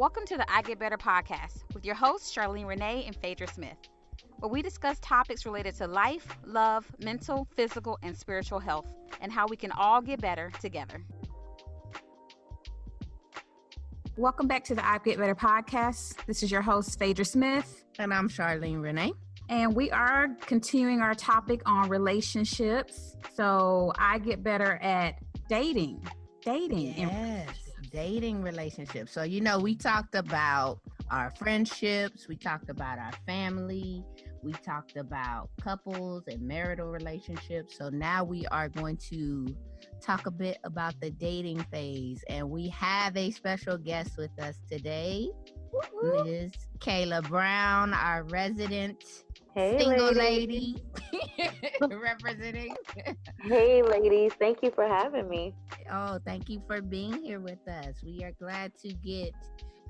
Welcome to the I Get Better podcast with your hosts, Charlene Renee and Phaedra Smith, where we discuss topics related to life, love, mental, physical, and spiritual health, and how we can all get better together. Welcome back to the I Get Better podcast. This is your host, Phaedra Smith. And I'm Charlene Renee. And we are continuing our topic on relationships. So I get better at dating. Yes, dating relationships. So, we talked about our friendships. We talked about our family. We talked about couples and marital relationships. So now we are going to talk a bit about the dating phase. And we have a special guest with us today. Ms. Markala Brown, our resident single lady representing. Hey, ladies. Thank you for having me. Oh, thank you for being here with us. We are glad to get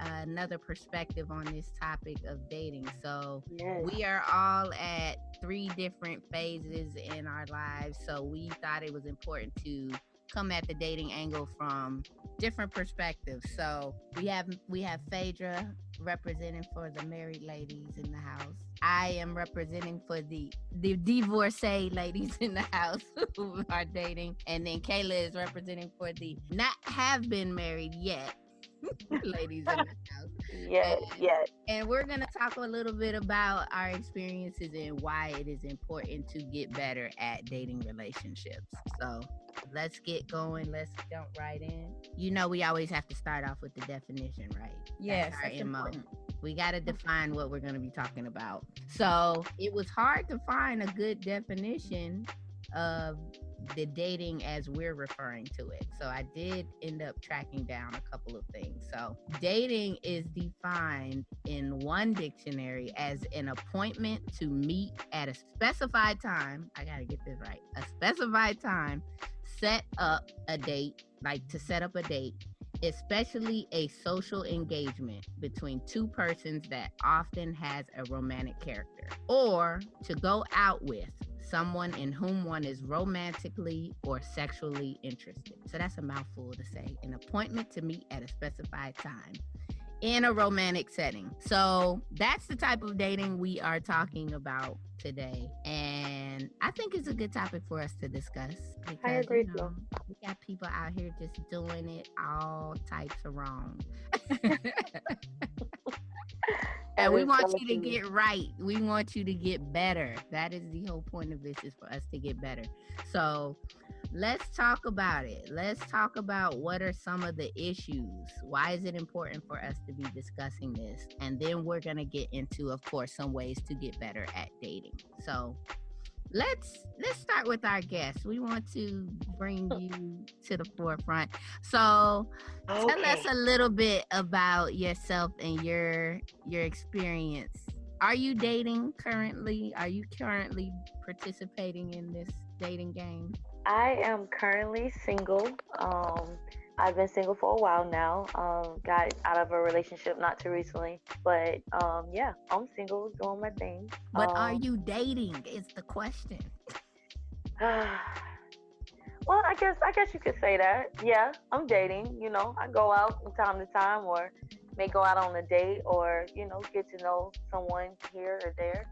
another perspective on this topic of dating. So Yes. we are all at 3 different phases in our lives. So we thought it was important to come at the dating angle from different perspectives. So we have Phaedra representing for the married ladies in the house. I am representing for the divorcee ladies in the house who are dating. And then Kayla is representing for the not have been married yet ladies in the house. Yes. And we're going to talk a little bit about our experiences and why it is important to get better at dating relationships. So let's get going. Let's jump right in. We always have to start off with the definition, right? Yes, That's that's our MO. important. We got to define what we're going to be talking about. So it was hard to find a good definition of the dating as we're referring to it. So I did end up tracking down a couple of things. So dating is defined in one dictionary as an appointment to meet at a specified time. I got to get this right. A specified time, set up a date, like to set up a date, especially a social engagement between 2 persons that often has a romantic character, or to go out with someone in whom one is romantically or sexually interested. So that's a mouthful to say. An appointment to meet at a specified time in a romantic setting. So that's the type of dating we are talking about today. And I think it's a good topic for us to discuss because, I agree too. we got people out here just doing it all types of wrong. And we want you to get right. We want you to get better. That is the whole point of this, is for us to get better. So let's talk about it. Let's talk about what are some of the issues. Why is it important for us to be discussing this? And then we're going to get into, of course, some ways to get better at dating. So let's start with our guest. We want to bring you to the forefront. So tell us a little bit about yourself and your experience. Are you dating currently? Are you currently participating in this dating game? I am currently single. I've been single for a while now. Got out of a relationship not too recently, but yeah, I'm single, doing my thing. But are you dating is the question. Well, I guess you could say that. Yeah, I'm dating. I go out from time to time, or may go out on a date, or get to know someone here or there.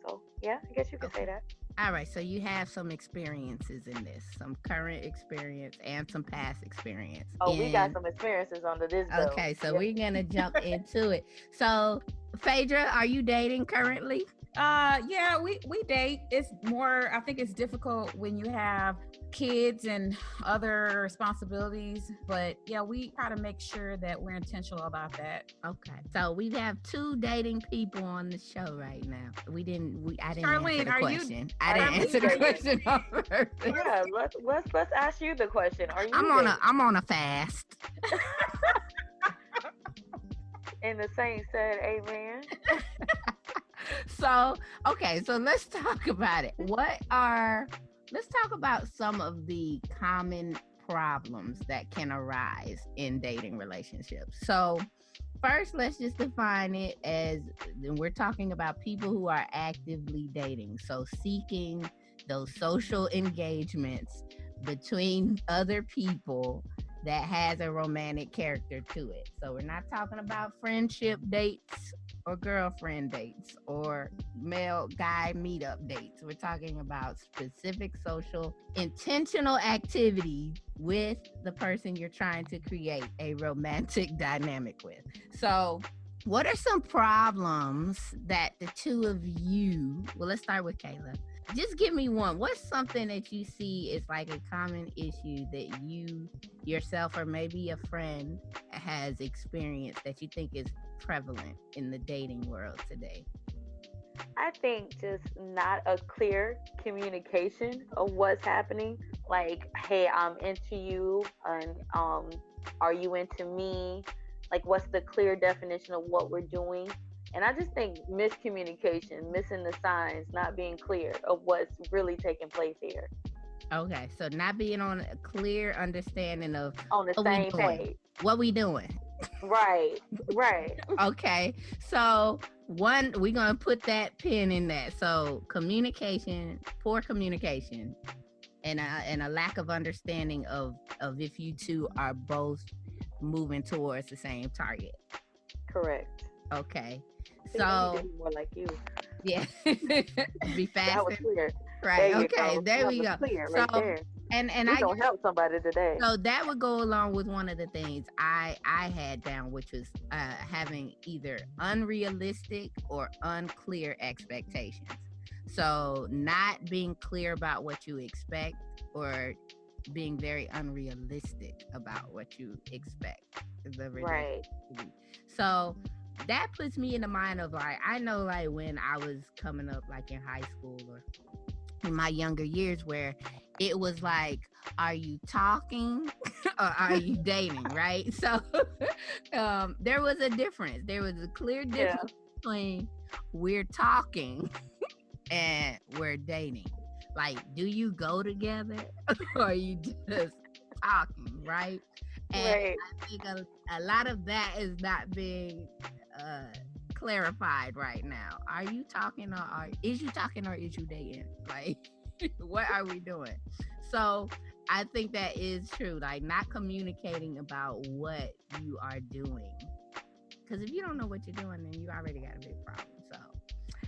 So yeah, I guess you could say that. All right, so you have some experiences in this, some current experience and some past experience. Oh, we got some experiences under this bill. Okay, so we're going to jump into it. So, Phaedra, are you dating currently? Yeah, we date. It's more, I think it's difficult when you have kids and other responsibilities, but yeah, we try to make sure that we're intentional about that. Okay, so we have 2 dating people on the show right now. I didn't Charlene, answer the are question. you? I didn't answer the question on purpose. Yeah, let's ask you the question. Are you? I'm on a fast. And the saint said, "Amen." So let's talk about it. Let's talk about some of the common problems that can arise in dating relationships. So first, let's just define it as, we're talking about people who are actively dating. So seeking those social engagements between other people that has a romantic character to it. So we're not talking about friendship dates or girlfriend dates or male guy meetup dates. We're talking about specific social intentional activity with the person you're trying to create a romantic dynamic with. So what are some problems that the two of you, well, let's start with Kayla. Just give me one. What's something that you see is like a common issue that you yourself or maybe a friend has experienced that you think is prevalent in the dating world today? I think just not a clear communication of what's happening. Like, hey, I'm into you, and are you into me? Like, what's the clear definition of what we're doing? And I just think miscommunication, missing the signs, not being clear of what's really taking place here. Okay, so not being on a clear understanding of On the same page. What we doing. Right, right. Okay, so one, we're gonna put that pin in that. So communication, poor communication, and a lack of understanding of if you two are both moving towards the same target. Correct. Okay, See, so more like you. Yeah, be faster. That was clear. Right. Okay. There we go. Clear, so, right there. and I don't help somebody today. So that would go along with one of the things I had down, which was having either unrealistic or unclear expectations. So not being clear about what you expect, or being very unrealistic about what you expect. Right. So that puts me in the mind of, like, I know, like, when I was coming up, like in high school or in my younger years, where it was like, are you talking or are you dating? Right. So there was a difference. There was a clear difference between we're talking and we're dating. Like, do you go together or are you just talking? Right. And I think a lot of that is not being clarified right now. Are you talking or is you talking or is you dating? Like, what are we doing? So I think that is true. Like, not communicating about what you are doing. Because if you don't know what you're doing, then you already got a big problem. So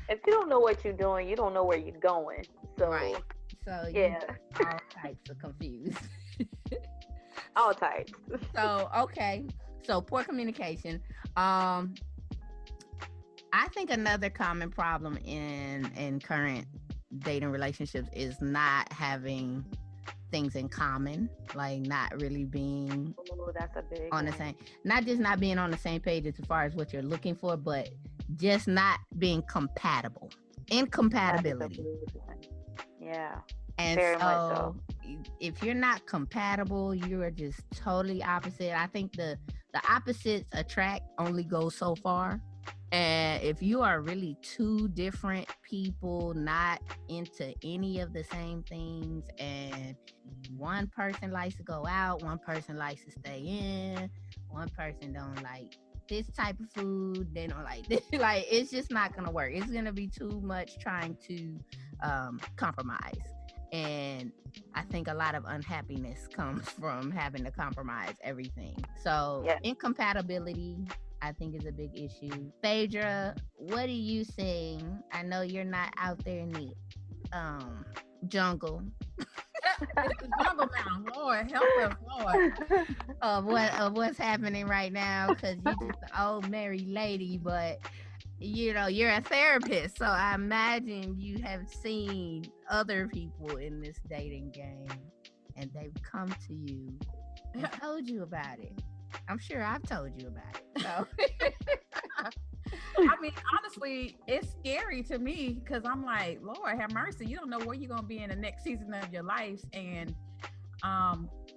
if you don't know what you're doing, you don't know where you're going. So right. So yeah, all types of confused. All types. So okay. So poor communication. I think another common problem in current dating relationships is not having things in common, like not really being that's a big on the same, not just not being on the same page as far as what you're looking for, but just not being compatible. Incompatibility. Yeah. And very much so. If you're not compatible, you are just totally opposite. I think the opposites attract only go so far. And if you are really two different people, not into any of the same things, and one person likes to go out, one person likes to stay in, one person don't like this type of food, they don't like this, like, it's just not gonna work. It's gonna be too much trying to compromise. And I think a lot of unhappiness comes from having to compromise everything. So incompatibility, I think, is a big issue. Phaedra, what do you think? I know you're not out there in the jungle. It's the jungle now. Lord, help us, Lord. Of what's happening right now, because you're just an old married lady, but you know, you're a therapist. So I imagine you have seen other people in this dating game and they've come to you and told you about it. I'm sure I've told you about it. So. I mean, honestly, it's scary to me because I'm like, Lord have mercy. You don't know where you're going to be in the next season of your life. And,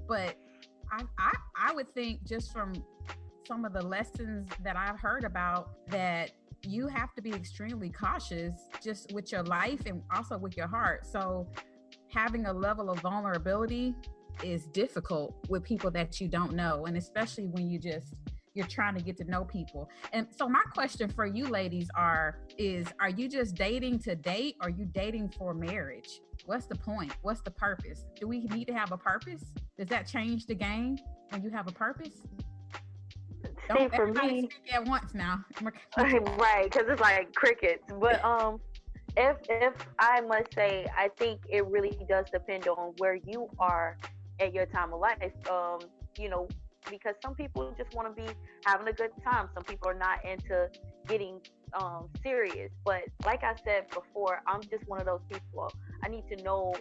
but I would think, just from some of the lessons that I've heard about, that you have to be extremely cautious just with your life and also with your heart. So having a level of vulnerability is difficult with people that you don't know, and especially when you're trying to get to know people. And so my question for you ladies are you just dating to date, or are you dating for marriage? What's the point? What's the purpose? Do we need to have a purpose? Does that change the game? when you have a purpose? See, Don't for everybody me, speak at once now. right, because it's like crickets. But if I must say, I think it really does depend on where you are at your time of life. You know, because some people just want to be having a good time. Some people are not into getting serious. But like I said before, I'm just one of those people. I need to know,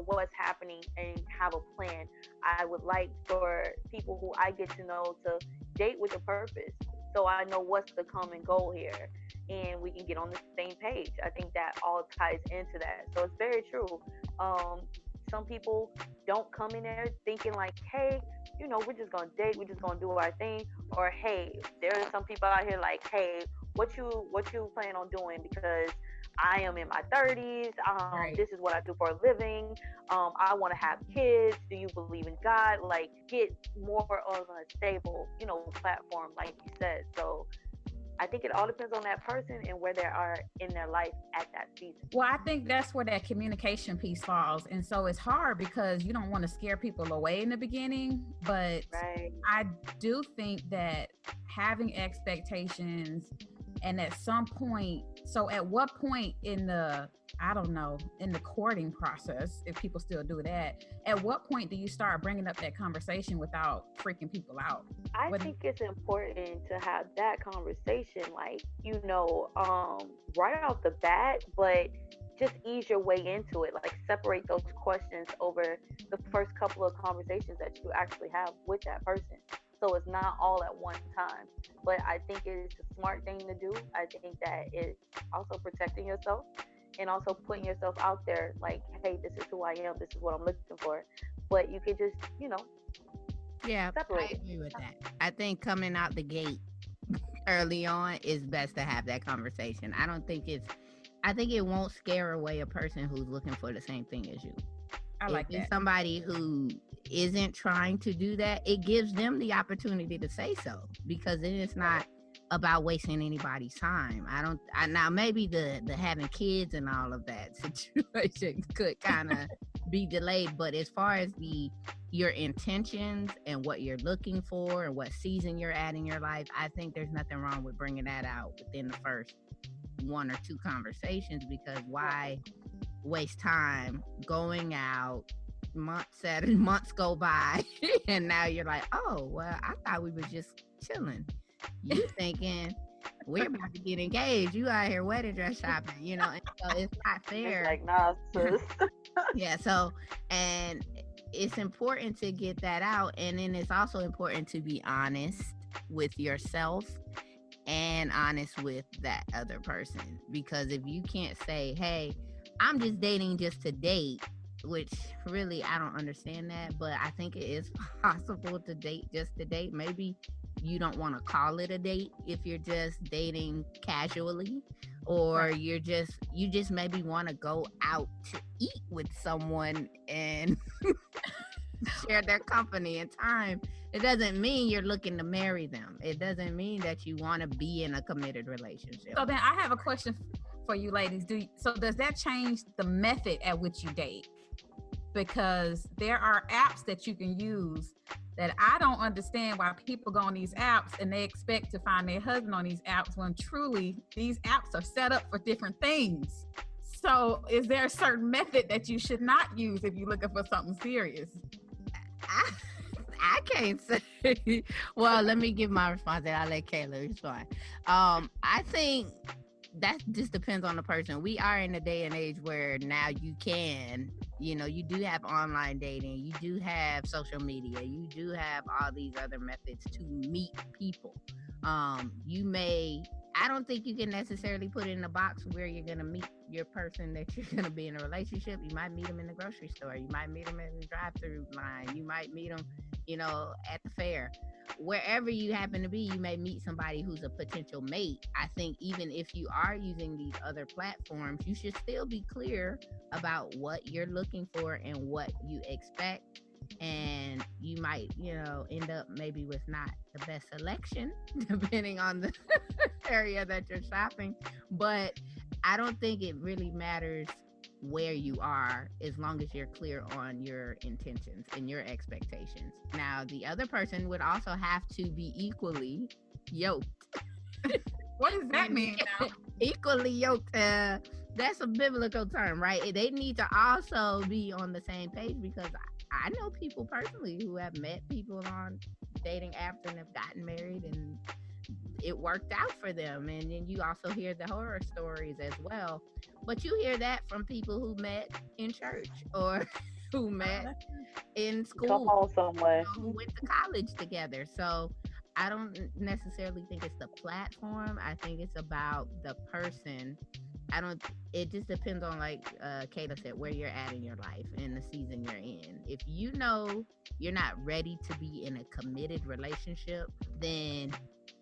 what's happening and have a plan. I would like for people who I get to know to date with a purpose, so I know what's the common goal here, and we can get on the same page. I think that all ties into that, so it's very true. um some people don't come in there thinking like, hey, we're just gonna date, we're just gonna do our thing. Or hey, there are some people out here like, hey, what you plan on doing, because I am in my 30s. Right. This is what I do for a living. I want to have kids. Do you believe in God? Like, get more of a stable, platform, like you said. So I think it all depends on that person and where they are in their life at that season. Well, I think that's where that communication piece falls. And so it's hard because you don't want to scare people away in the beginning. But Right. I do think that having expectations, and at some point, so at what point in the, I don't know, in the courting process, if people still do that, at what point do you start bringing up that conversation without freaking people out? I think it's important to have that conversation, like, right off the bat, but just ease your way into it. Like, separate those questions over the first couple of conversations that you actually have with that person. So it's not all at one time. But I think it's a smart thing to do. I think that it's also protecting yourself and also putting yourself out there like, hey, this is who I am, this is what I'm looking for. But you could just, Yeah, separate I agree with that. I think coming out the gate early on is best to have that conversation. I think it won't scare away a person who's looking for the same thing as you. I like If it's that. somebody who isn't trying to do that, it gives them the opportunity to say so, because then it's not about wasting anybody's time. Now maybe the having kids and all of that situation could kind of be delayed, but as far as your intentions and what you're looking for and what season you're at in your life, I think there's nothing wrong with bringing that out within the first one or two conversations, because why waste time going out, months go by and now you're like, oh well, I thought we were just chilling. You thinking we're about to get engaged, you out here wedding dress shopping, and so it's not fair. It's like, nah, sis. Yeah, so, and it's important to get that out, and then it's also important to be honest with yourself and honest with that other person, because if you can't say, hey, I'm just dating just to date, which really I don't understand that, but I think it is possible to date just to date. Maybe you don't want to call it a date if you're just dating casually, or you just maybe want to go out to eat with someone and share their company and time. It doesn't mean you're looking to marry them. It doesn't mean that you want to be in a committed relationship. So then I have a question for you ladies. Does that change the method at which you date? Because there are apps that you can use that I don't understand why people go on these apps and they expect to find their husband on these apps, when truly these apps are set up for different things. So is there a certain method that you should not use if you're looking for something serious? I can't say. Well, let me give my response, and I'll let Kayla respond. I think that just depends on the person. We are in a day and age where now you can, you do have online dating, you do have social media, you do have all these other methods to meet people. I don't think you can necessarily put it in a box where you're going to meet your person that you're going to be in a relationship. You might meet them in the grocery store. You might meet them in the drive-through line. You might meet them, at the fair. Wherever you happen to be, you may meet somebody who's a potential mate. I think even if you are using these other platforms, you should still be clear about what you're looking for and what you expect. And you might, end up maybe with not the best selection, depending on the area that you're shopping. But I don't think it really matters where you are, as long as you're clear on your intentions and your expectations. Now, the other person would also have to be equally yoked. What does that mean now? Equally yoked. That's a biblical term, right? They need to also be on the same page, because I know people personally who have met people on dating apps and have gotten married, and it worked out for them. And then you also hear the horror stories as well. But you hear that from people who met in church or who met in school, who went to college together. So I don't necessarily think it's the platform. I think it's about the person. It just depends on, like Kayla said, where you're at in your life and the season you're in. If you know you're not ready to be in a committed relationship, then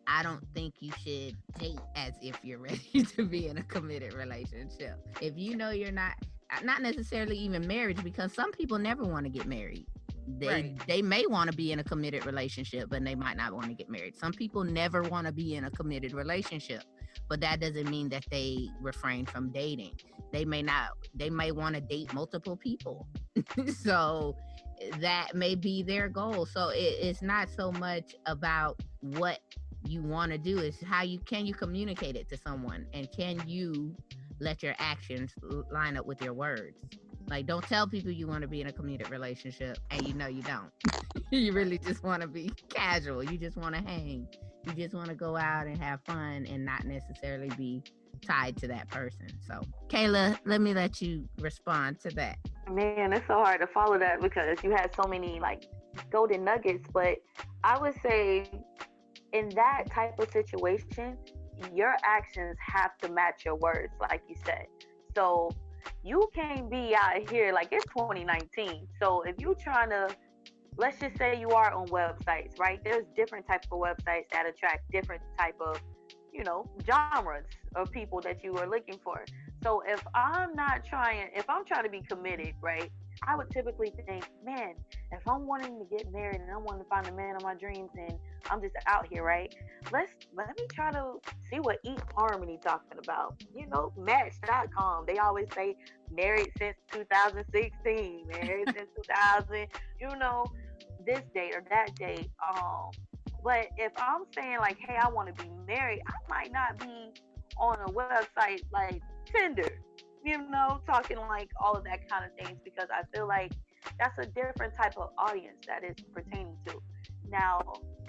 I don't think you should date as if you're ready to be in a committed relationship. If you know you're not necessarily even marriage, because some people never want to get married. They may want to be in a committed relationship, but they might not want to get married. Some people never want to be in a committed relationship, but that doesn't mean that they refrain from dating. They may want to date multiple people. So that may be their goal. So it's not so much about what you want to do, it's how you communicate it to someone, and can you let your actions line up with your words. Like, don't tell people you want to be in a committed relationship and you know you don't. You really just want to be casual. You just want to hang. You just want to go out and have fun and not necessarily be tied to that person. So, Kayla, let me let you respond to that. Man, it's so hard to follow that because you had so many like golden nuggets. But I would say in that type of situation, your actions have to match your words, like you said. So you can't be out here like it's 2019. So if you're trying to, let's just say you are on websites, right? There's different types of websites that attract different type of, genres of people that you are looking for. So if I'm trying to be committed, right? I would typically think, man, if I'm wanting to get married and I want to find the man of my dreams and I'm just out here, right? Let me try to see what eHarmony talking about. Match.com. They always say married since 2016, married since 2000, this date or that date. But if I'm saying like, hey, I want to be married, I might not be on a website like Tinder, talking like all of that kind of things, because I feel like that's a different type of audience that is pertaining to. Now,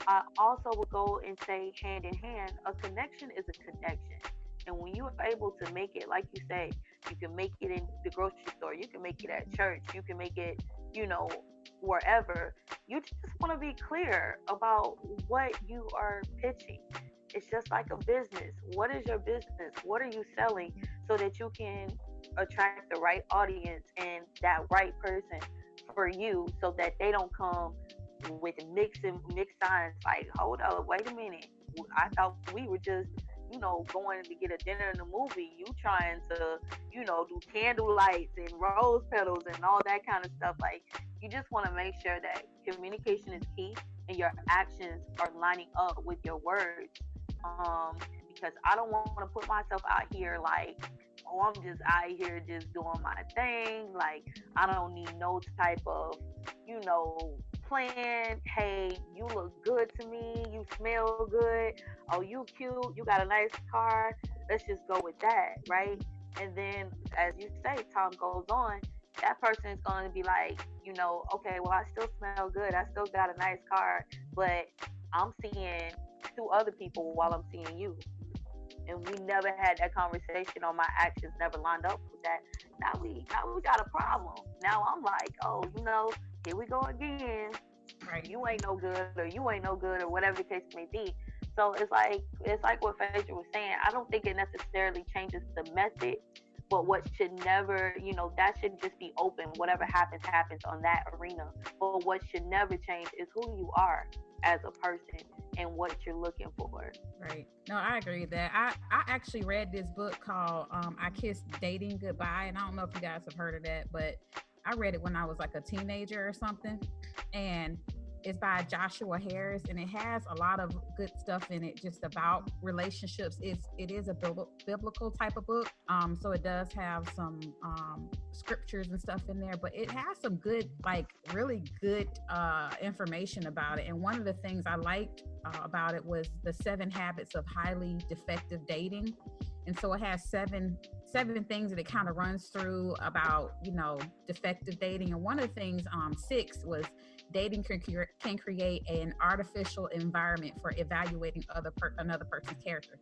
I also would go and say hand in hand, a connection is a connection. And when you are able to make it, like you say, you can make it in the grocery store, you can make it at church, you can make it, wherever. You just want to be clear about what you are pitching. It's just like a business. What is your business? What are you selling so that you can attract the right audience and that right person for you, so that they don't come with mixed signs like, hold up, wait a minute. I thought we were just, going to get a dinner and a movie. You trying to, do candle lights and rose petals and all that kind of stuff. Like, you just want to make sure that communication is key and your actions are lining up with your words. Because I don't want to put myself out here like, oh, I'm just out here just doing my thing. Like, I don't need no type of, plan. Hey, you look good to me. You smell good. Oh, you cute. You got a nice car. Let's just go with that, right? And then, as you say, time goes on, that person is going to be like, okay, well, I still smell good. I still got a nice car, but I'm seeing 2 other people while I'm seeing you. And we never had that conversation, or my actions never lined up with that. Now we got a problem. Now I'm like, oh, here we go again. Right? You ain't no good, or you ain't no good, or whatever the case may be. So it's like what Phaedra was saying. I don't think it necessarily changes the method, but what should never, that should just be open. Whatever happens on that arena. But what should never change is who you are as a person and what you're looking for. Right. No, I agree with that. I actually read this book called I Kissed Dating Goodbye, and I don't know if you guys have heard of that, but I read it when I was like a teenager or something. And It's by Joshua Harris, and it has a lot of good stuff in it just about relationships. It is a biblical type of book. So it does have some scriptures and stuff in there, but it has some good, like really good information about it. And one of the things I liked about it was the 7 habits of highly defective dating. And so it has seven things that it kind of runs through about, defective dating. And one of the things, 6 was dating can create an artificial environment for evaluating another person's character.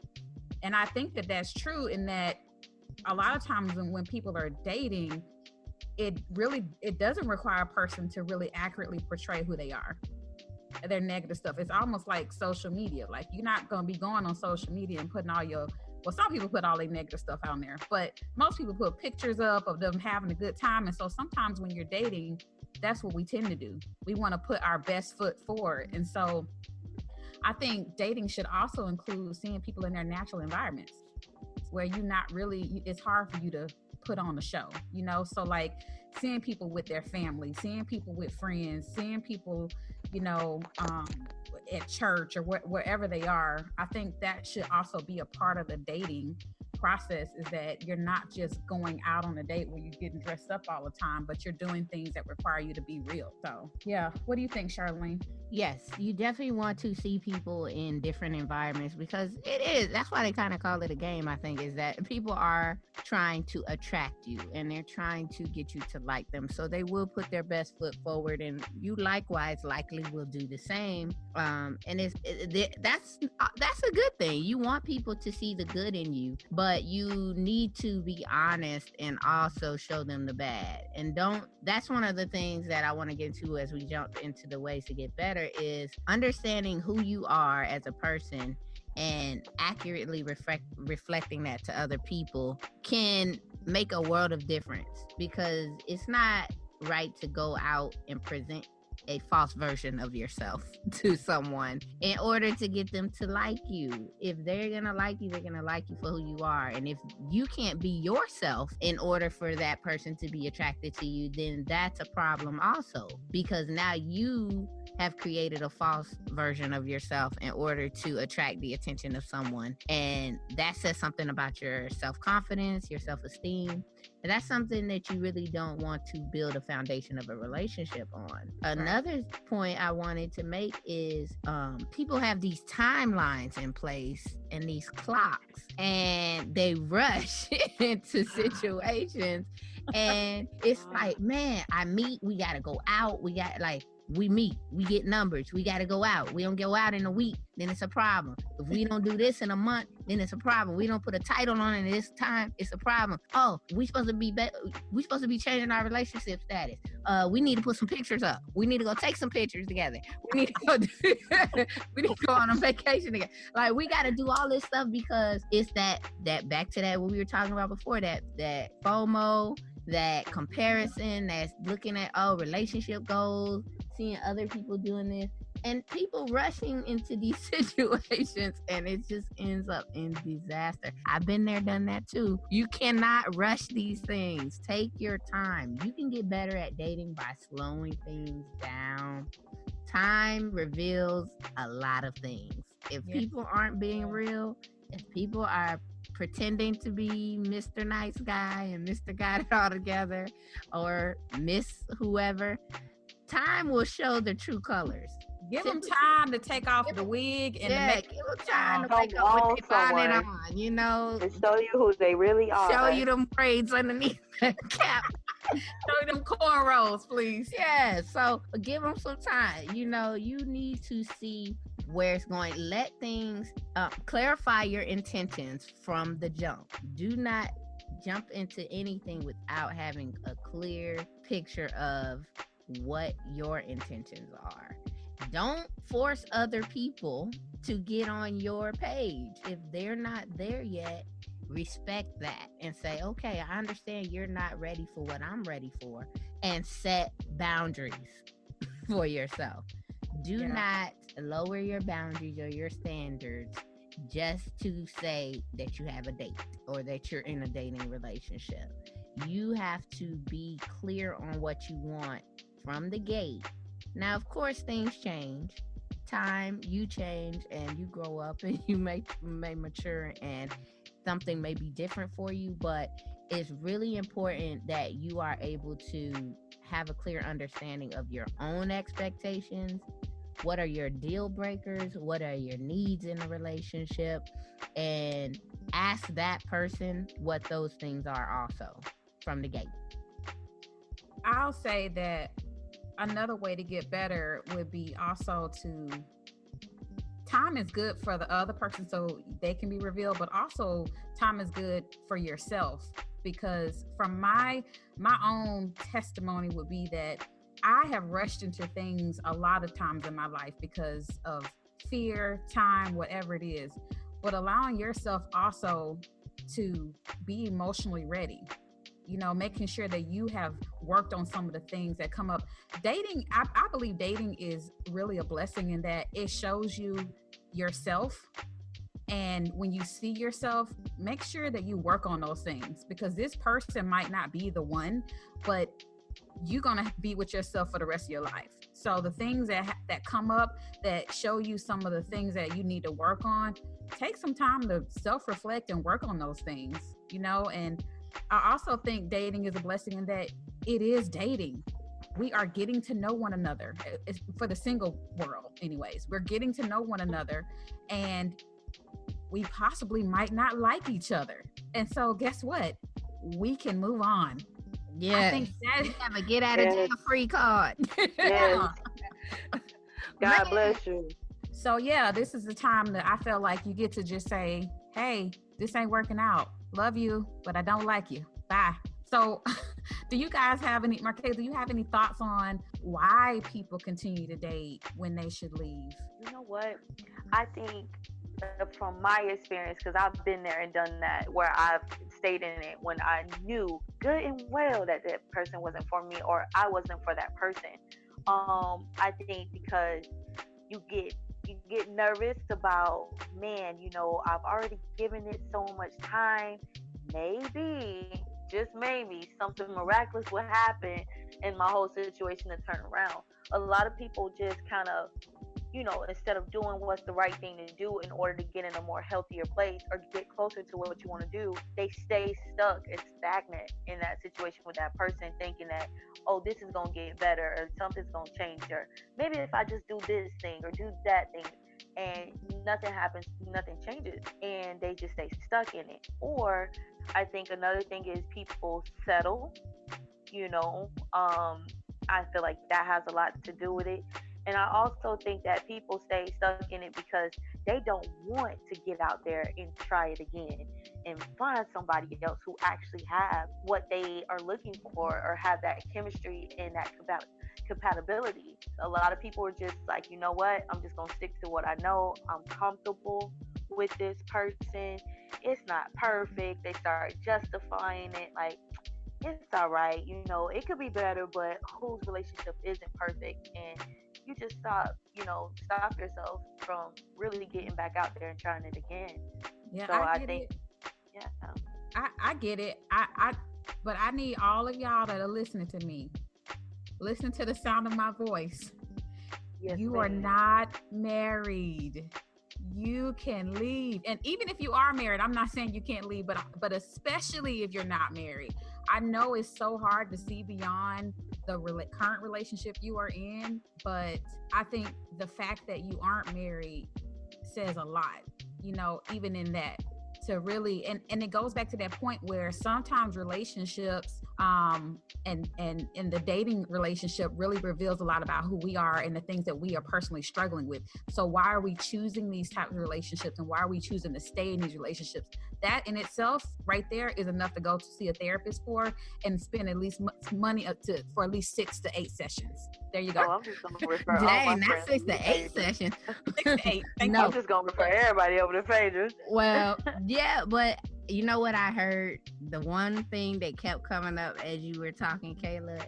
And I think that that's true, in that a lot of times when people are dating, it doesn't require a person to really accurately portray who they are, their negative stuff. It's almost like social media. Like, you're not going to be going on social media and putting some people put all their negative stuff out there, but most people put pictures up of them having a good time. And so sometimes when you're dating, that's what we tend to do. We want to put our best foot forward. And so I think dating should also include seeing people in their natural environments where it's hard for you to put on a show, So like seeing people with their family, seeing people with friends, seeing people, at church or wherever they are. I think that should also be a part of the dating process, is that you're not just going out on a date where you're getting dressed up all the time, but you're doing things that require you to be real. So yeah, what do you think, Charlene? Yes, you definitely want to see people in different environments, because that's why they kind of call it a game, I think, is that people are trying to attract you and they're trying to get you to like them. So they will put their best foot forward, and you likewise likely will do the same. And that's a good thing. You want people to see the good in you, but you need to be honest and also show them the bad. And that's one of the things that I want to get to as we jump into the ways to get better, is understanding who you are as a person and accurately reflecting that to other people can make a world of difference, because it's not right to go out and present a false version of yourself to someone in order to get them to like you. If they're gonna like you, they're gonna like you for who you are. And if you can't be yourself in order for that person to be attracted to you, then that's a problem also, because now you have created a false version of yourself in order to attract the attention of someone. And that says something about your self-confidence, your self-esteem. And that's something that you really don't want to build a foundation of a relationship on. Another point I wanted to make is people have these timelines in place and these clocks, and they rush into situations. And it's like, man, we got to go out. We meet, we get numbers, we got to go out. We don't go out in a week, then it's a problem. If we don't do this in a month, then it's a problem. We don't put a title on it in this time, it's a problem. Oh, we supposed to be changing our relationship status. We need to put some pictures up. We need to go take some pictures together. We need to go on a vacation together. Like, we got to do all this stuff because it's that back to that what we were talking about before, that FOMO, that comparison, that's looking at relationship goals, seeing other people doing this, and people rushing into these situations, and it just ends up in disaster. I've been there, done that too. You cannot rush these things. Take your time. You can get better at dating by slowing things down. Time reveals a lot of things. If people aren't being real, if people are pretending to be Mr. Nice Guy and Mr. Got It All Together, or Miss whoever, time will show the true colors. Give them time to take off the wig and give them time to wake up with their bonnet on, to show you who they really are. Show you them braids underneath the cap. Show them cornrows, please. Yeah, so give them some time. You need to see where it's going. Let things clarify your intentions from the jump. Do not jump into anything without having a clear picture of what your intentions are. Don't force other people to get on your page. If they're not there yet, respect that and say, okay, I understand you're not ready for what I'm ready for, and set boundaries for yourself. Do not lower your boundaries or your standards just to say that you have a date or that you're in a dating relationship. You have to be clear on what you want from the gate Now, of course, things change. You change and you grow up and you may mature and something may be different for you, but it's really important that you are able to have a clear understanding of your own expectations. What are your deal breakers? What are your needs in a relationship? And ask that person what those things are also from the gate. I'll say that another way to get better would be also to, time is good for the other person so they can be revealed, but also time is good for yourself, because from my own testimony would be that I have rushed into things a lot of times in my life because of fear, time, whatever it is, but allowing yourself also to be emotionally ready, making sure that you have worked on some of the things that come up. Dating, I believe dating is really a blessing in that it shows you yourself. And when you see yourself, make sure that you work on those things, because this person might not be the one, but you're going to be with yourself for the rest of your life. So the things that come up that show you some of the things that you need to work on, take some time to self-reflect and work on those things, and I also think dating is a blessing in that it is dating. We are getting to know one another. It's for the single world anyways. We're getting to know one another, and we possibly might not like each other. And so guess what? We can move on. Yeah. I think that you have a get out of jail free card. Yes. God bless you. So yeah, this is the time that I feel like you get to just say, hey, this ain't working out. Love you, but I don't like you. Bye. So do you guys have any, Markala, do you have any thoughts on why people continue to date when they should leave? You know what? I think from my experience, because I've been there and done that, where I've stayed in it when I knew good and well that that person wasn't for me or I wasn't for that person. I think because you get nervous about, man, I've already given it so much time. Maybe, just maybe, something miraculous will happen and my whole situation to turn around. A lot of people just kind of, instead of doing what's the right thing to do in order to get in a more healthier place or get closer to what you want to do, they stay stuck and stagnant in that situation with that person, thinking that, oh, this is going to get better or something's going to change, or maybe if I just do this thing or do that thing, and nothing happens, nothing changes, and they just stay stuck in it. Or I think another thing is people settle, I feel like that has a lot to do with it. And I also think that people stay stuck in it because they don't want to get out there and try it again and find somebody else who actually have what they are looking for or have that chemistry and that compatibility. A lot of people are just like, you know what, I'm just gonna stick to what I know. I'm comfortable with this person. It's not perfect. They start justifying it like, it's all right, it could be better, but whose relationship isn't perfect? And you just stop yourself from really getting back out there and trying it again. Yeah, so I think, yeah, I get it. But I need all of y'all that are listening to me. Listen to the sound of my voice. Yes, you are not married. You can leave. And even if you are married, I'm not saying you can't leave, but especially if you're not married. I know it's so hard to see beyond the current relationship you are in, but I think the fact that you aren't married says a lot, even in that, to really, and it goes back to that point where sometimes relationships and in the dating relationship really reveals a lot about who we are and the things that we are personally struggling with. So why are we choosing these types of relationships, and why are we choosing to stay in these relationships? That in itself right there is enough to go to see a therapist for and spend at least money for at least 6 to 8 sessions. There you go. I'm just gonna refer Dang, not 6 to 8 sessions. 6 to 8. No. I'm just gonna refer everybody over the pages. Well, yeah, but you know what I heard? The one thing that kept coming up as you were talking, Kayla,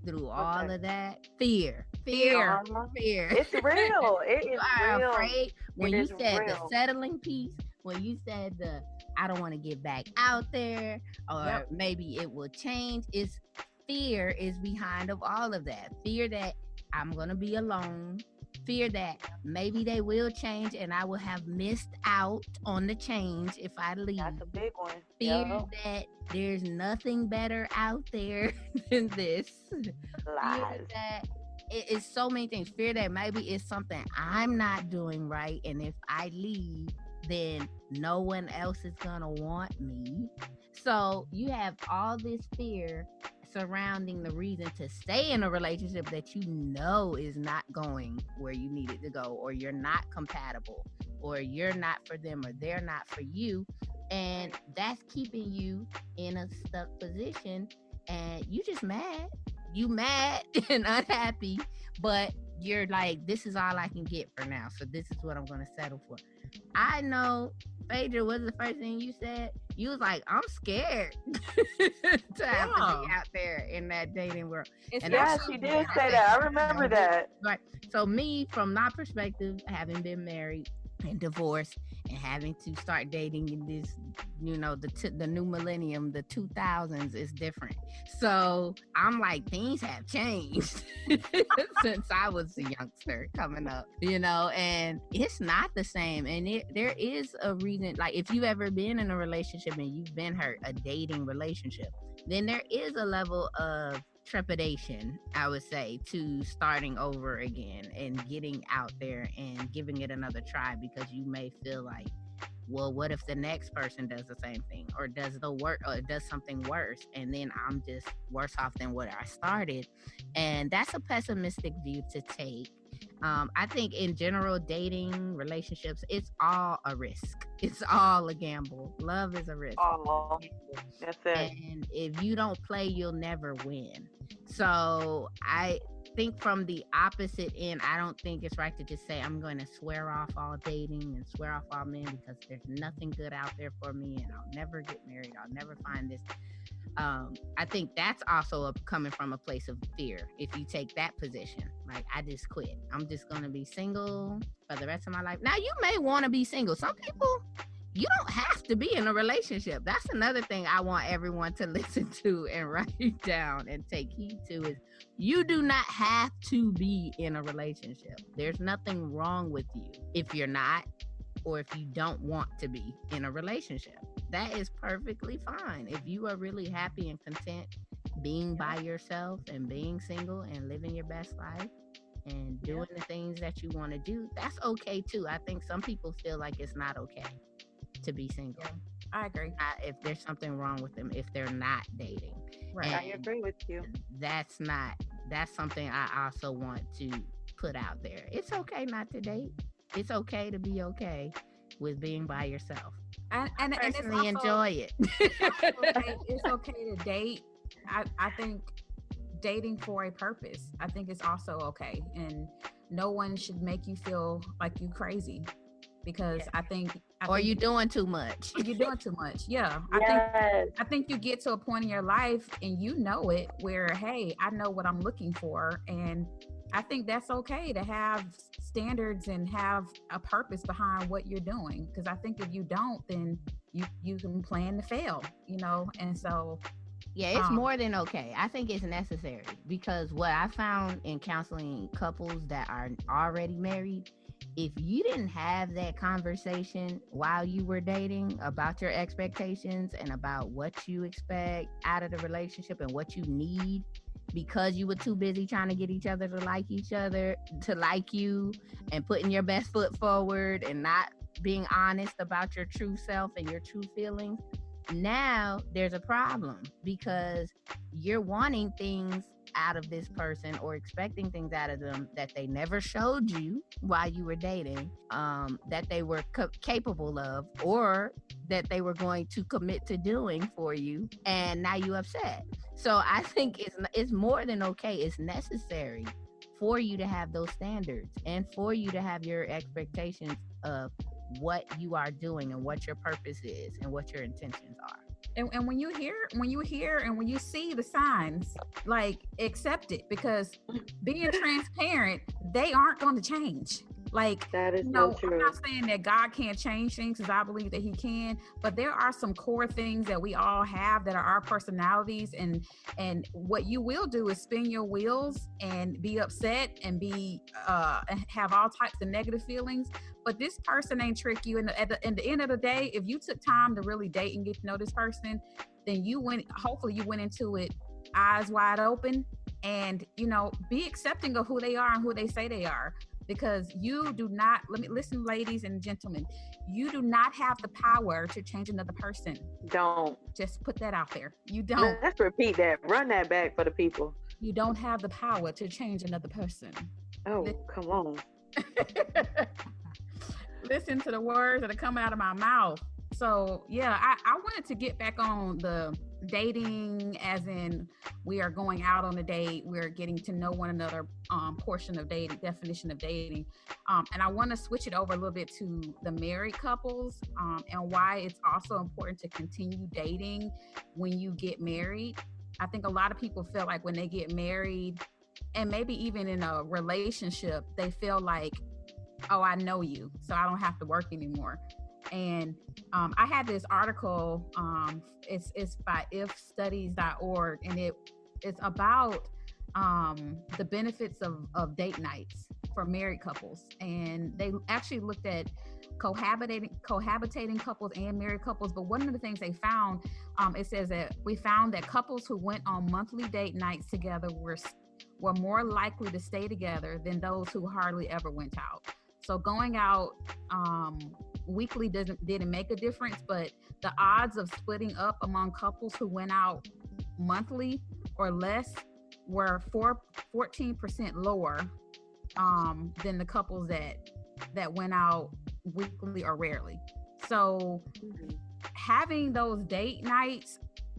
through all of that, fear. It's real. It you is are real. Afraid when you said real. The settling piece, when you said the I don't want to get back out there, or maybe it will change. It's fear is behind of all of that. Fear that I'm going to be alone. Fear that maybe they will change and I will have missed out on the change if I leave. That's a big one. Fear that there's nothing better out there than this. Lies. Fear that it's so many things. Fear that maybe it's something I'm not doing right, and if I leave, then no one else is gonna want me. So you have all this fear surrounding the reason to stay in a relationship that you know is not going where you need it to go, or you're not compatible, or you're not for them, or they're not for you. And that's keeping you in a stuck position, and you just mad. You mad and unhappy, but you're like, this is all I can get for now, so this is what I'm going to settle for. I know, Phaedra, what was the first thing you said? You was like, I'm scared to have to be out there in that dating world. And yes, you did say that. I remember that. Right. So me, from my perspective, having been married and divorced and having to start dating in this, the new millennium, the 2000s is different. So I'm like, things have changed since I was a youngster coming up, and it's not the same. And there is a reason, like if you've ever been in a relationship and you've been hurt, a dating relationship, then there is a level of trepidation, I would say, to starting over again and getting out there and giving it another try, because you may feel like, well, what if the next person does the same thing or does something worse, and then I'm just worse off than what I started. And that's a pessimistic view to take. I think in general, dating, relationships, it's all a risk. It's all a gamble. Love is a risk. Oh, that's it. And if you don't play, you'll never win. So I think from the opposite end, I don't think it's right to just say I'm going to swear off all dating and swear off all men because there's nothing good out there for me and I'll never get married. I'll never find this. I think that's also coming from a place of fear. If you take that position, like, I just quit. I'm just going to be single for the rest of my life. Now, you may want to be single. Some people, you don't have to be in a relationship. That's another thing I want everyone to listen to and write down and take heed to is you do not have to be in a relationship. There's nothing wrong with you if you're not, or if you don't want to be in a relationship. That is perfectly fine. If you are really happy and content being by yourself and being single and living your best life and doing the things that you want to do, that's okay too. I think some people feel like it's not okay to be single. Yeah, I agree. If there's something wrong with them, if they're not dating. Right. I agree with you. That's something I also want to put out there. It's okay not to date. It's okay to be okay with being by yourself. And I personally enjoy it. It's okay to date. I think dating for a purpose, I think it's also okay. And no one should make you feel like you crazy, because I think you're doing too much. You're doing too much. Yeah. I think you get to a point in your life and you know it where, hey, I know what I'm looking for. And I think that's okay to have standards and have a purpose behind what you're doing. Because I think if you don't, then you can plan to fail, and so. Yeah, it's more than okay. I think it's necessary, because what I found in counseling couples that are already married, if you didn't have that conversation while you were dating about your expectations and about what you expect out of the relationship and what you need, because you were too busy trying to get each other to like each other, to like you, and putting your best foot forward and not being honest about your true self and your true feelings, now there's a problem, because you're wanting things out of this person or expecting things out of them that they never showed you while you were dating, that they were capable of, or that they were going to commit to doing for you, and now you upset. So I think it's more than okay. It's necessary for you to have those standards and for you to have your expectations of what you are doing and what your purpose is and what your intentions are. And when you hear and when you see the signs, like, accept it, because being transparent, they aren't going to change. Like, That is you so know, I'm true. not saying that God can't change things, because I believe that he can, but there are some core things that we all have that are our personalities, and what you will do is spin your wheels and be upset and be and have all types of negative feelings. But this person ain't trick you. And at the end of the day, if you took time to really date and get to know this person, then hopefully you went into it eyes wide open, and be accepting of who they are and who they say they are, because you do not, let me listen, ladies and gentlemen, you do not have the power to change another person. Don't. Just put that out there. You don't. Let's repeat that. Run that back for the people. You don't have the power to change another person. Oh, come on. Listen to the words that are coming out of my mouth. So yeah, I wanted to get back on the dating, as in we are going out on a date, we're getting to know one another portion of dating, definition of dating, and I want to switch it over a little bit to the married couples, and why it's also important to continue dating when you get married. I think a lot of people feel like when they get married, and maybe even in a relationship, they feel like, oh, I know you, so I don't have to work anymore. And I had this article, it's by ifstudies.org, and it's about the benefits of date nights for married couples. And they actually looked at cohabitating couples and married couples. But one of the things they found, it says that we found that couples who went on monthly date nights together were more likely to stay together than those who hardly ever went out. So going out weekly didn't make a difference, but the odds of splitting up among couples who went out monthly or less were 14% lower than the couples that went out weekly or rarely. So having those date nights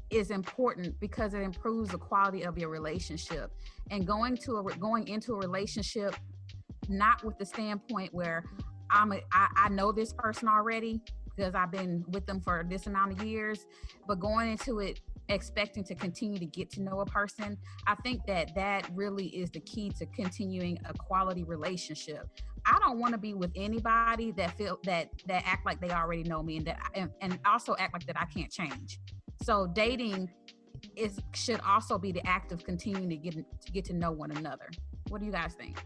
is important because it improves the quality of your relationship. And going into a relationship not with the standpoint where I know this person already because I've been with them for this amount of years, but going into it expecting to continue to get to know a person, I think that really is the key to continuing a quality relationship. I don't want to be with anybody that feel that act like they already know me, and also act like that I can't change. So dating should also be the act of continuing to get to know one another. What do you guys think?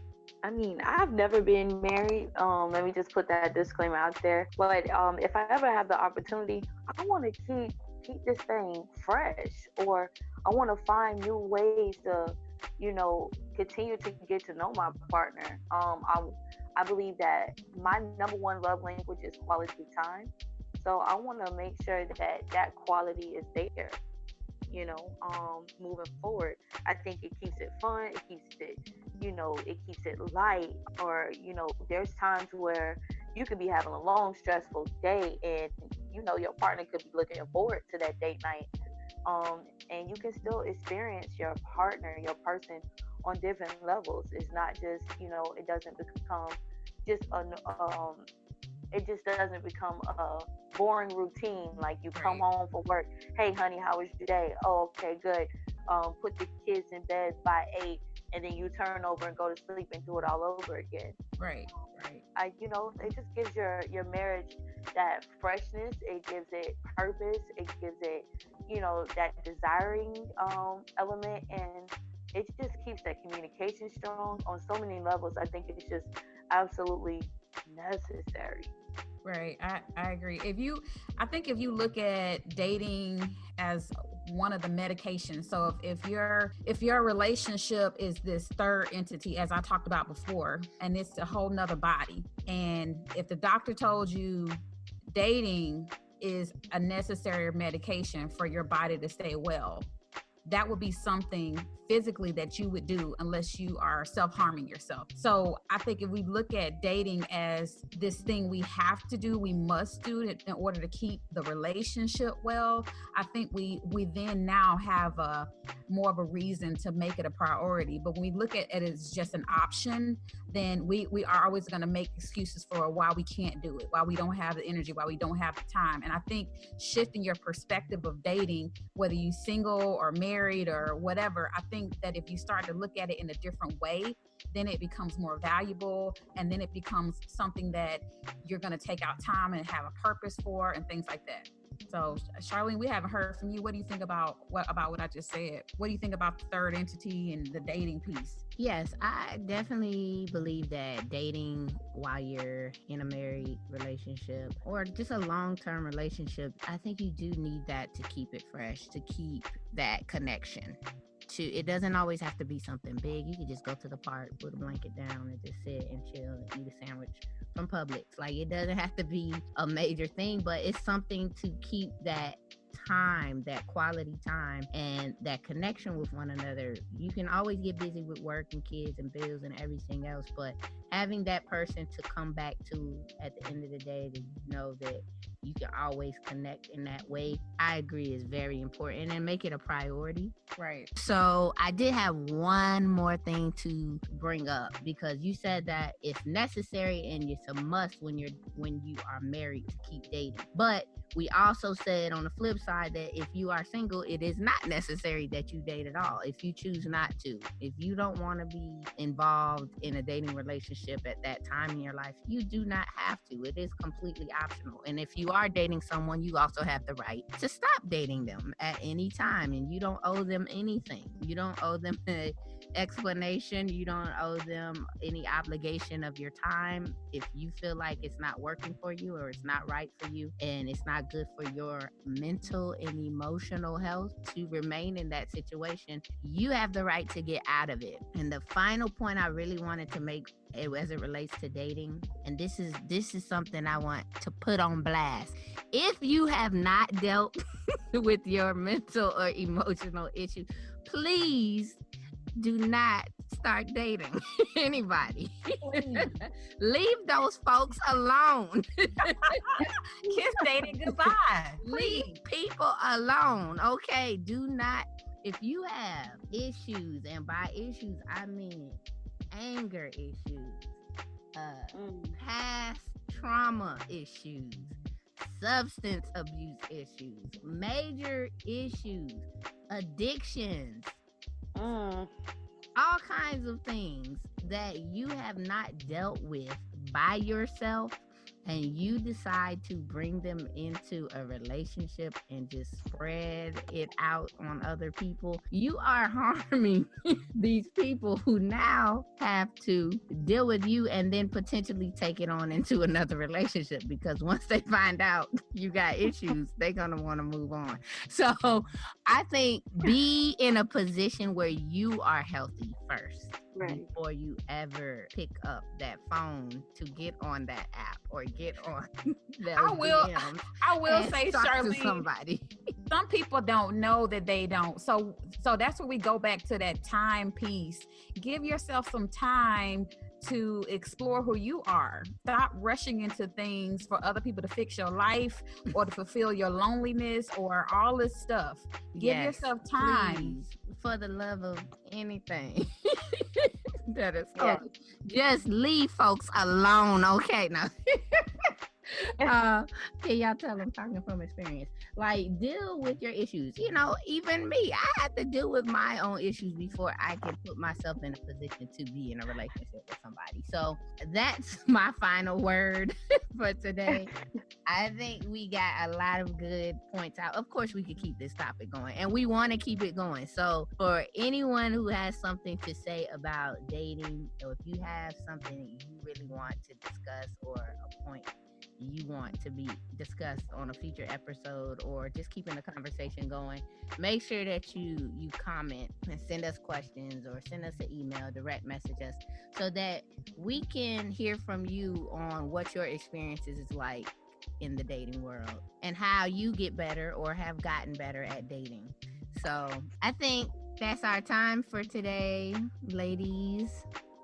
I mean, I've never been married. Let me just put that disclaimer out there. But if I ever have the opportunity, I want to keep this thing fresh, or I want to find new ways to, continue to get to know my partner. I believe that my number one love language is quality time. So I want to make sure that quality is there. Moving forward, I think it keeps it fun. It keeps it light. Or, there's times where you could be having a long, stressful day, and, your partner could be looking forward to that date night. And you can still experience your partner, your person on different levels. It's not just, it doesn't become just it just doesn't become a boring routine. Like you come home from work, hey honey, how was your day? Oh, okay, good. Put the kids in bed by 8, and then you turn over and go to sleep and do it all over again. Right. It just gives your marriage that freshness. It gives it purpose. It gives it, that desiring element, and it just keeps that communication strong on so many levels. I think it's just absolutely necessary. Right. I agree. I think if you look at dating as one of the medications, so if your relationship is this third entity, as I talked about before, and it's a whole nother body, and if the doctor told you dating is a necessary medication for your body to stay well, that would be something physically that you would do unless you are self-harming yourself. So I think if we look at dating as this thing we have to do, we must do it in order to keep the relationship well, I think we then now have more of a reason to make it a priority. But when we look at it as just an option, then we are always going to make excuses for why we can't do it, why we don't have the energy, why we don't have the time. And I think shifting your perspective of dating, whether you're single or married or whatever, I think that if you start to look at it in a different way, then it becomes more valuable, and then it becomes something that you're going to take out time and have a purpose for and things like that. So, Charlene, we haven't heard from you. What do you think about what I just said? What do you think about the third entity and the dating piece? Yes, I definitely believe that dating while you're in a married relationship or just a long-term relationship, I think you do need that to keep it fresh, to keep that connection. It doesn't always have to be something big. You can just go to the park, put a blanket down, and just sit and chill and eat a sandwich from Publix. Like, it doesn't have to be a major thing, but it's something to keep that time, that quality time, and that connection with one another. You can always get busy with work and kids and bills and everything else, but having that person to come back to at the end of the day, that you know that you can always connect in that way, I agree, is very important, and make it a priority. Right. So I did have one more thing to bring up, because you said that it's necessary and it's a must when you are married to keep dating. But we also said on the flip side that if you are single, it is not necessary that you date at all. If you choose not to, if you don't want to be involved in a dating relationship at that time in your life, you do not have to. It is completely optional. And if you are dating someone, you also have the right to stop dating them at any time, and you don't owe them anything. You don't owe them an explanation. You don't owe them any obligation of your time. If you feel like it's not working for you, or it's not right for you, and it's not good for your mental and emotional health to remain in that situation, you have the right to get out of it. And the final point I really wanted to make as it relates to dating, and this is something I want to put on blast. If you have not dealt with your mental or emotional issues, please do not start dating anybody. Leave those folks alone. Kiss dating goodbye. Leave people alone. Okay, do not. If you have issues, and by issues I mean anger issues, past trauma issues, substance abuse issues, major issues, addictions, all kinds of things that you have not dealt with by yourself, and you decide to bring them into a relationship and just spread it out on other people, you are harming these people who now have to deal with you and then potentially take it on into another relationship, because once they find out you got issues, they're going to want to move on. So I think be in a position where you are healthy first. Right. Before you ever pick up that phone to get on that app or get on I will say, Charlene, somebody. Some people don't know that they don't. So that's where we go back to that time piece. Give yourself some time to explore who you are. Stop rushing into things for other people to fix your life or to fulfill your loneliness or all this stuff. Give yourself time. Please, for the love of anything. That is just leave folks alone, okay? Now can y'all tell I'm talking from experience? Like, deal with your issues. You know, even me, I had to deal with my own issues before I could put myself in a position to be in a relationship with somebody. So that's my final word for today. I think we got a lot of good points out. Of course, we could keep this topic going, and we want to keep it going. So for anyone who has something to say about dating, or if you have something that you really want to discuss, or a point you want to be discussed on a future episode, or just keeping the conversation going, make sure that you comment and send us questions, or send us an email, direct message us, so that we can hear from you on what your experiences is like in the dating world and how you get better or have gotten better at dating. So I think that's our time for today, ladies.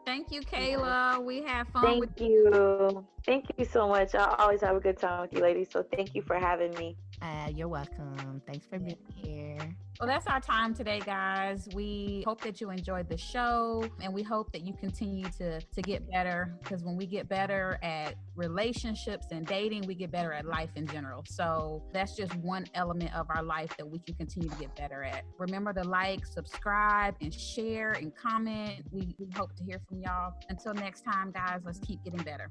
Thank you, Kayla. We have fun. Thank you so much. I always have a good time with you, ladies. So thank you for having me. You're welcome. Thanks for being here. Well, that's our time today, guys. We hope that you enjoyed the show, and we hope that you continue to get better, because when we get better at relationships and dating, we get better at life in general. So that's just one element of our life that we can continue to get better at. Remember to like, subscribe, and share and comment. We hope to hear from y'all. Until next time, guys, let's keep getting better.